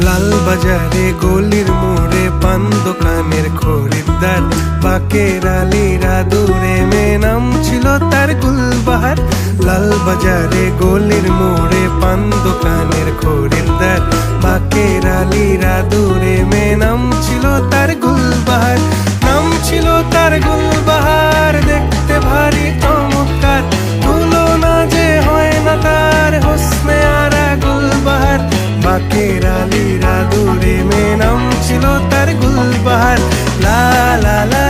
লাল বাজারে গলির মোড়ে পান দোকানের খরিদ্দার, বাকের আলীরা দূরে মেয়ে নাম ছিল তার গুলবাহার। লাল বাজারে গলির মোড়ে পান দোকানের খরিদ্দার, বাকের আলীরা দূরে মেয়ে নাম ছিল তার গুলবাহার। নাম ছিল তার গুলবাহার, দেখতে ভারী চমৎকার, তুলনা যে হয় না তার হোসনে আরা গুলবাহার। বাকের আলীরা দূরে মেয়ে নাম ছিল তার গুলবাহার। লা লা লা